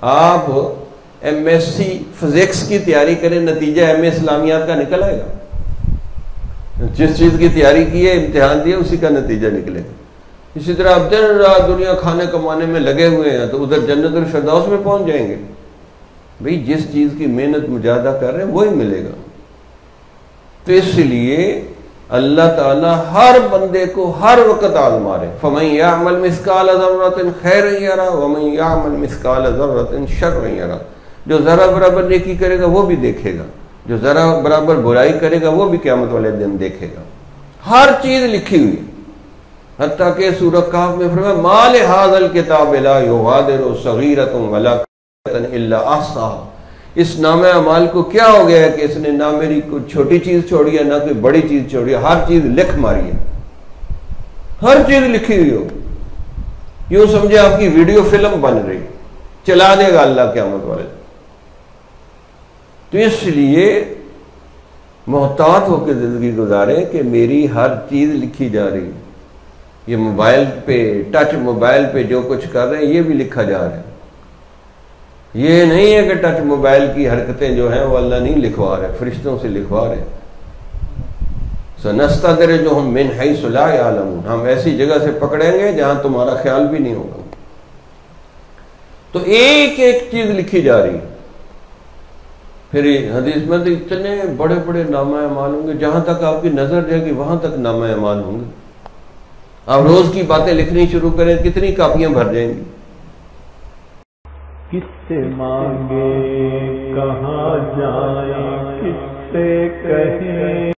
آپ MSc physics کی تیاری کریں، نتیجہ MA اسلامیات کا نکل آئے گا. جس چیز کی تیاری کی ہے، امتحان دیا، اسی کا نتیجہ نکلے گا. اسی طرح آپ دن رات دنیا کھانے کمانے میں لگے ہوئے ہیں تو ادھر جنت الفردوس میں پہنچ جائیں گے. بھئی جس چیز کی محنت مجاہدہ کر رہے ہیں وہی ملے گا. تو اس لیے اللہ تعالیٰ ہر بندے کو ہر وقت آزما رہے. فَمَن يَعْمَلْ مِثْقَالَ ذَرَّةٍ خَيْرًا يَرَهُ وَمَن يَعْمَلْ مِثْقَالَ ذَرَّةٍ شَرًّا يَرَهُ. جو ذرا برابر نیکی کرے گا وہ بھی دیکھے گا، جو ذرا برابر برائی کرے گا وہ بھی قیامت والے دن دیکھے گا. ہر چیز لکھی ہوئی. حتیٰ کہ سورہ کہف میں فرمایا مَا لِهَٰذَا الْكِتَابِ لَا يُغَادِرُ صَغِيرَةً وَلَا كَبِيرَةً إِلَّا أَحْصَاهَا. اس نامہ اعمال کو کیا ہو گیا ہے کہ اس نے نہ میری کوئی چھوٹی چیز چھوڑی ہے نہ کوئی بڑی چیز چھوڑی ہے، ہر چیز لکھ ماری ہے، ہر چیز لکھی ہوئی ہو. یوں سمجھے آپ کی ویڈیو فلم بن رہی، چلا دے گا اللہ قیامت والے. تو اس لیے محتاط ہو کے زندگی گزارے کہ میری ہر چیز لکھی جا رہی ہے. یہ موبائل پہ، ٹچ موبائل پہ جو کچھ کر رہے ہیں یہ بھی لکھا جا رہا ہے. یہ نہیں ہے کہ ٹچ موبائل کی حرکتیں جو ہیں وہ اللہ نہیں لکھوا رہے، فرشتوں سے لکھوا رہے. سَنَسْتَدْرِجُهُم مِّنْ حَيْثُ لَا يَعْلَمُونَ. ہم ایسی جگہ سے پکڑیں گے جہاں تمہارا خیال بھی نہیں ہوگا. تو ایک ایک چیز لکھی جا رہی ہے. پھر حدیث میں تو اتنے بڑے بڑے نامہ اعمال ہوں گے، جہاں تک آپ کی نظر جائے گی وہاں تک نامہ اعمال ہوں گے. آپ روز کی باتیں لکھنی شروع کریں، کتنی کاپیاں بھر جائیں گی. کس سے مانگے کہاں جائیں، کس سے کہیں